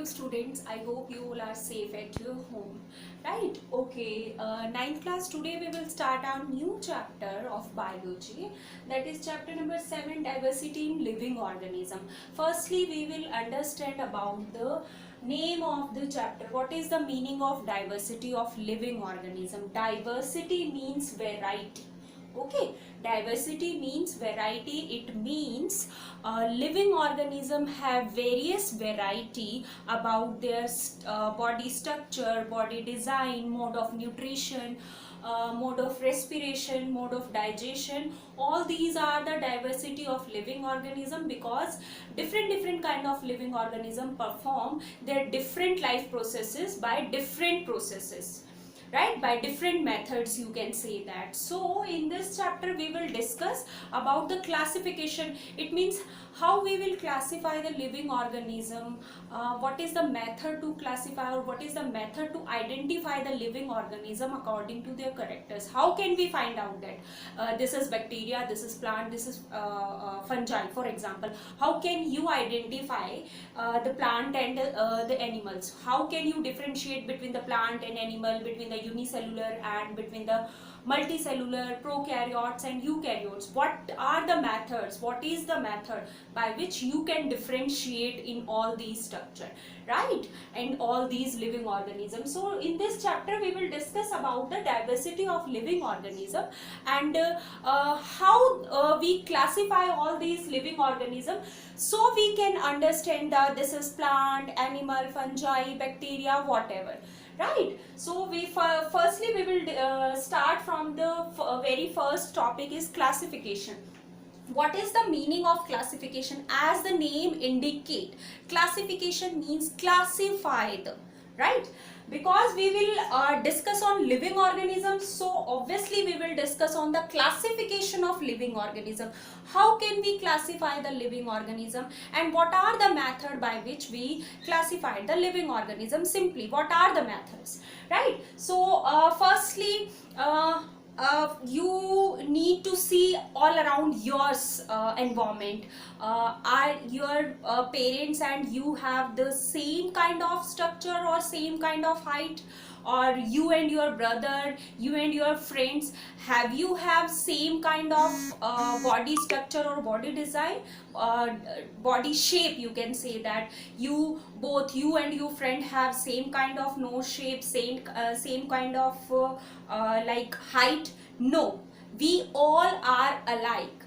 Hello students, I hope you all are safe at your home, right? Okay, ninth class, today we will start our new chapter of biology, that is chapter number 7, diversity in living organism. Firstly, we will understand about the name of the chapter. What is the meaning of diversity of living organism? Diversity means variety. Okay, diversity means variety. It means living organism have various variety about their body structure, body design, mode of nutrition, mode of respiration, mode of digestion. All these are the diversity of living organism, because different kind of living organism perform their different life processes by different processes, right, by different methods, you can say that. So in this chapter we will discuss about the classification. It means how we will classify the living organism, what is the method to classify, or what is the method to identify the living organism according to their characters. How can we find out that this is bacteria, this is plant, this is fungi, for example. How can you identify the plant and the animals? How can you differentiate between the plant and animal, between the unicellular and between the multicellular, prokaryotes and eukaryotes? What are the methods? What is the method by which you can differentiate in all these structure, right, and all these living organisms? So in this chapter we will discuss about the diversity of living organism and how we classify all these living organisms, so we can understand that this is plant, animal, fungi, bacteria, whatever, right? So we firstly we will start from the very first topic is classification. What is the meaning of classification? As the name indicate, classification means classified, right? Because we will discuss on living organisms, so obviously we will discuss on the classification of living organism. How can we classify the living organism, and what are the method by which we classify the living organism? Simply, what are the methods, right? So firstly, you need to see all around your environment. Are your parents and you have the same kind of structure or same kind of height? Or you and your brother, you and your friends, have same kind of body structure or body design, body shape, you can say that. Both you and your friend have same kind of nose shape, same kind of like height? No, we all are alike.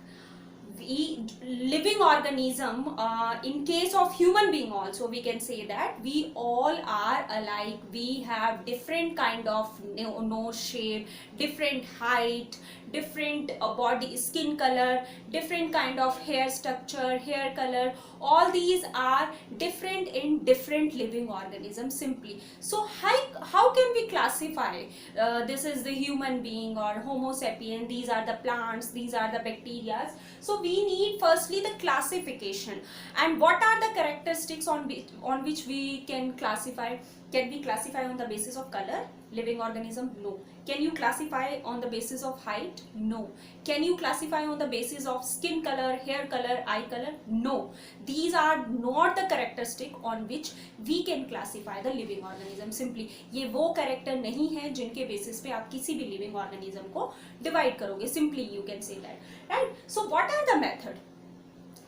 We living organism, in case of human being also, we can say that we all are alike. We have different kind of nose shape, different height, different body skin color, different kind of hair structure, hair color. All these are different in different living organisms, simply. So how can we classify this is the human being or homo sapien, these are the plants, these are the bacteria? So we need firstly the classification. And what are the characteristics on which we can classify? Can we classify on the basis of color, living organism? No. Can you classify on the basis of height? No. Can you classify on the basis of skin color, hair color, eye color? No. These are not the characteristic on which we can classify the living organism. Simply, ये वो character नहीं है जिनके basis पे आप किसी भी living organism को divide करोगे. Simply, you can say that, right? So, what are the method?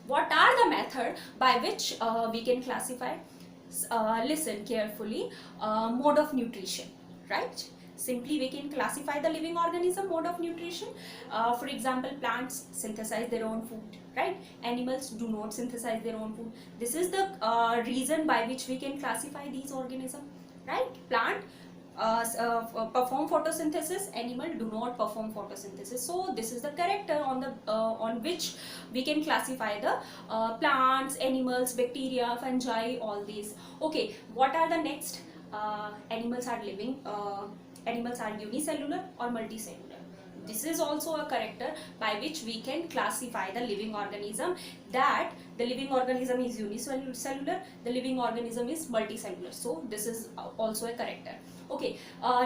What are the method by which we can classify? Listen carefully. Mode of nutrition, right? Simply, we can classify the living organism mode of nutrition. For example, plants synthesize their own food, right? Animals do not synthesize their own food. This is the reason by which we can classify these organisms, right? Plant perform photosynthesis, animal do not perform photosynthesis. So this is the character on which we can classify the plants, animals, bacteria, fungi, all these. Okay, what are the next? Animals are living, animals are unicellular or multicellular. This is also a character by which we can classify the living organism, that the living organism is unicellular, the living organism is multicellular. So this is also a character. Okay,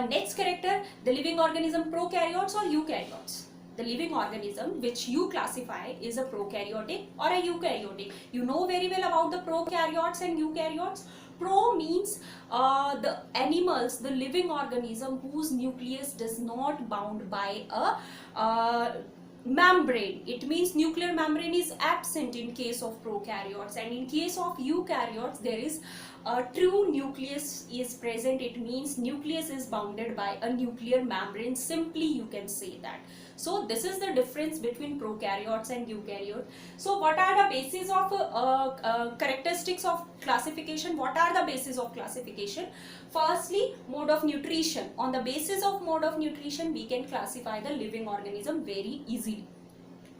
next character, the living organism prokaryotes or eukaryotes. The living organism which you classify is a prokaryotic or a eukaryotic. You know very well about the prokaryotes and eukaryotes. Pro means the animals, the living organism whose nucleus does not bound by a membrane. It means nuclear membrane is absent in case of prokaryotes, and in case of eukaryotes there is a true nucleus is present. It means nucleus is bounded by a nuclear membrane. Simply you can say that. So this is the difference between prokaryotes and eukaryotes. So what are the basis of characteristics of classification? What are the basis of classification? Firstly, mode of nutrition. On the basis of mode of nutrition, we can classify the living organism very easily,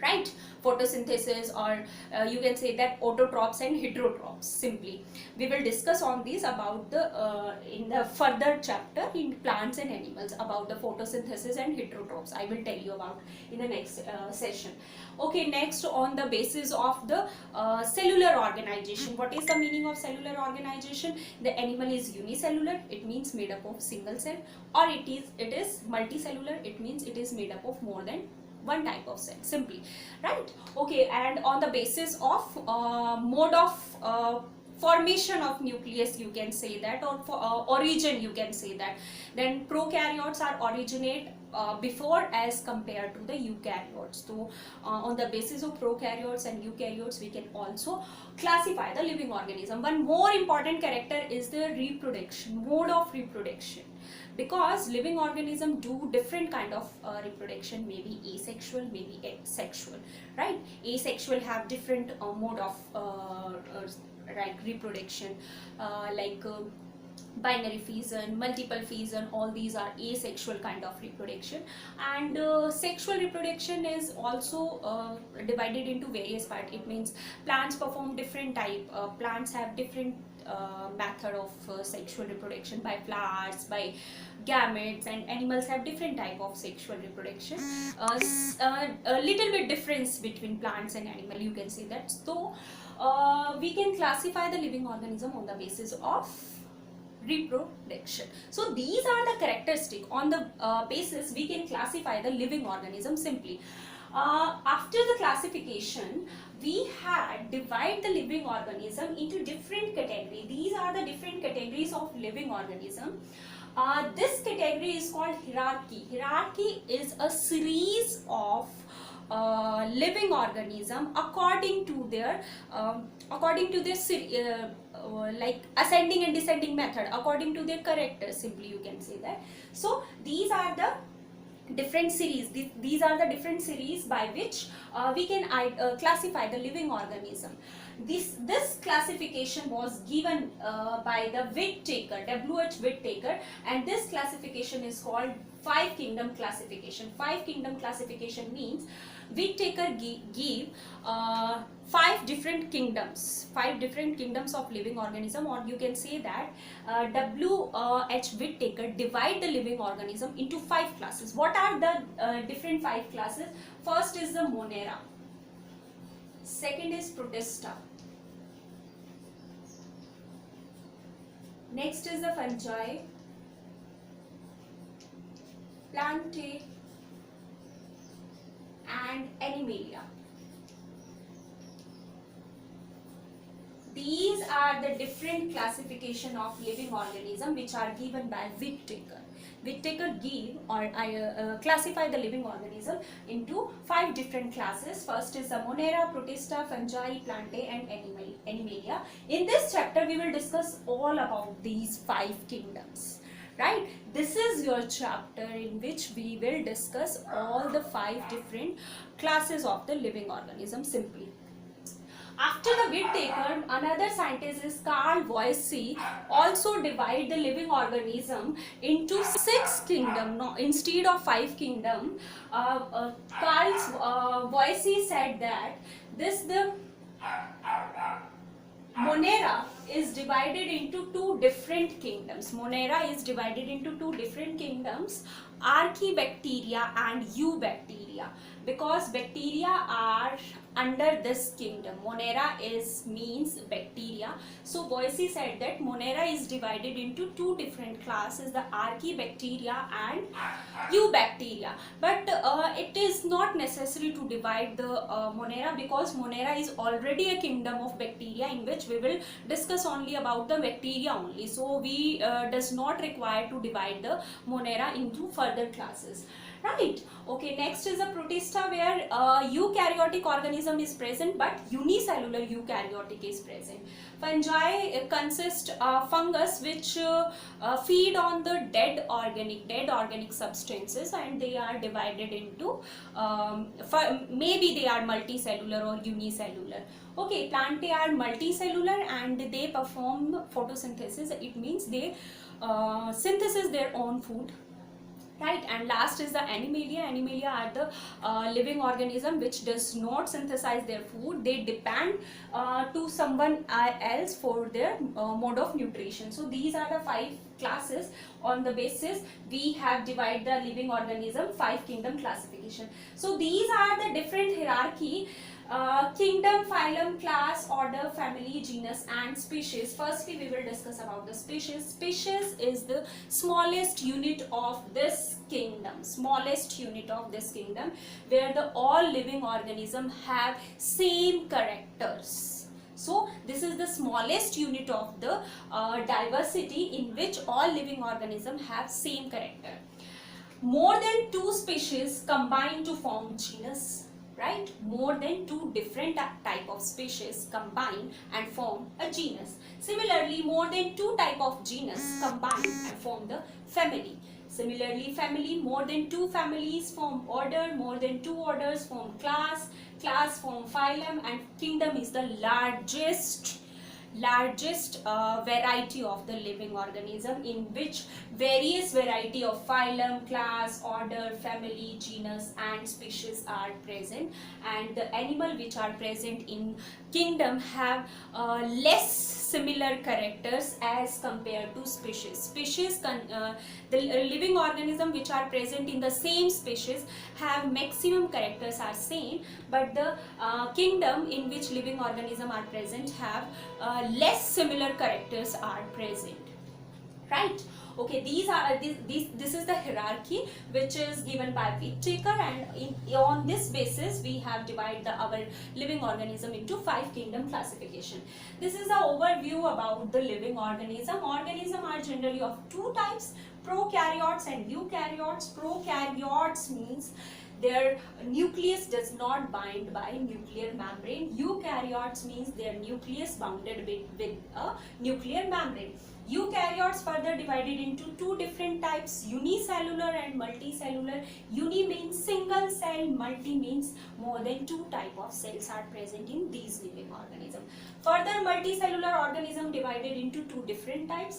right? Photosynthesis, or you can say that autotrophs and heterotrophs. Simply we will discuss on these about the in the further chapter in plants and animals about the photosynthesis and heterotrophs. I will tell you about in the next session. Okay, next, on the basis of the cellular organization. What is the meaning of cellular organization? The animal is unicellular, it means made up of single cell, or it is multicellular, it means it is made up of more than one type of cell, simply, right? Okay, and on the basis of mode of formation of nucleus, you can say that, or for origin, you can say that, then prokaryotes are originate before as compared to the eukaryotes. So on the basis of prokaryotes and eukaryotes, we can also classify the living organism. One more important character is the reproduction, mode of reproduction, because living organism do different kind of reproduction, maybe asexual, maybe sexual, right? Asexual have different mode of right, reproduction, like binary fission, multiple fission, all these are asexual kind of reproduction. And sexual reproduction is also divided into various parts. It means plants perform different type, plants have different method of sexual reproduction, by flowers, by gametes, and animals have different type of sexual reproduction. A little bit difference between plants and animal, you can say that. So we can classify the living organism on the basis of reproduction. So these are the characteristics on the basis we can classify the living organism simply. After the classification, we had divide the living organism into different categories. These are the different categories of living organism. This category is called hierarchy. Hierarchy is a series of living organism according to their like ascending and descending method, according to their character, simply you can say that. So these are the different series, these are the different series by which we can classify the living organism. This classification was given by the Whittaker, W.H. Whittaker, and this classification is called five kingdom classification. Five kingdom classification means Whittaker give five different kingdoms of living organism, or you can say that W.H. Whittaker divide the living organism into five classes. What are the different five classes? First is the Monera, second is Protista, next is the Fungi, Plantae, and Animalia. These are the different classification of living organism which are given by Whittaker. Whittaker give or classify the living organism into five different classes. First is the Monera, Protista, Fungi, Plantae, and Animalia. In this chapter, we will discuss all about these five kingdoms. Right, this is your chapter in which we will discuss all the five different classes of the living organism simply. After the Whittaker, another scientist is Carl Voysey, also divide the living organism into six kingdom, no, instead of five kingdom. Carl Voysey said that the Monera is divided into two different kingdoms. Monera is divided into two different kingdoms, Archaebacteria and Eubacteria, because bacteria are under this kingdom. Monera means bacteria Bacteria. So Boise said that Monera is divided into two different classes, the Archaebacteria and Eubacteria. But it is not necessary to divide the Monera, because Monera is already a kingdom of bacteria in which we will discuss only about the bacteria only. So we does not require to divide the Monera into further classes. Right. Okay. Next is a Protista, where eukaryotic organism is present, but unicellular eukaryotic is present. Fungi consist of fungus which feed on the dead organic substances, and they are divided into maybe they are multicellular or unicellular. Okay, plantae are multicellular and they perform photosynthesis. It means they synthesis their own food. Right. And last is the Animalia. Animalia are the living organism which does not synthesize their food. They depend to someone else for their mode of nutrition. So these are the 5 classes. On the basis we have divided the living organism 5 kingdom classification. So these are the different hierarchy: kingdom, phylum, class, order, family, genus and species. Firstly we will discuss about the species. Species is the smallest unit of this kingdom, where the all living organism have same characters. So this is the smallest unit of the diversity in which all living organism have same character. More than 2 species combine to form genus. Right, more than 2 different type of species combine and form a genus. Similarly, more than 2 type of genus combine and form the family. Similarly, family, more than 2 families form order, more than 2 orders form class, class form phylum, and kingdom is the largest variety of the living organism, in which various variety of phylum, class, order, family, genus and species are present, and the animal which are present in kingdom have less similar characters as compared to species. The living organism which are present in the same species have maximum characters are same, but the kingdom in which living organism are present have less similar characters are present. Right. Okay, this is the hierarchy which is given by Whittaker, and on this basis we have divided our living organism into 5 kingdom classification. This is the overview about the living organism. Organism are generally of 2 types: prokaryotes and eukaryotes. Prokaryotes means their nucleus does not bind by nuclear membrane. Eukaryotes means their nucleus bounded with a nuclear membrane. Eukaryotes further divided into 2 different types: unicellular and multicellular. Uni means single cell, multi means more than 2 type of cells are present in these living organisms. Further, multicellular organism divided into 2 different types: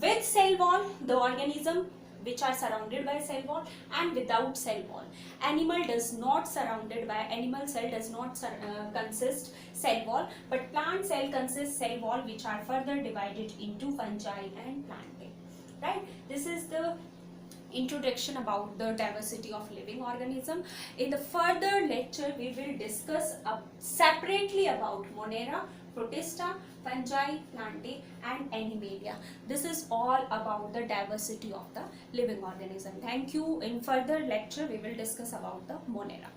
with cell wall, the organism which are surrounded by cell wall, and without cell wall. Animal cell does not consist cell wall, but plant cell consists cell wall, which are further divided into fungi and plantae. Right. This is the introduction about the diversity of living organism. In the further lecture we will discuss separately about Monera, Protista, fungi, plantae and Animalia. This is all about the diversity of the living organism. Thank you. In further lecture we will discuss about the Monera.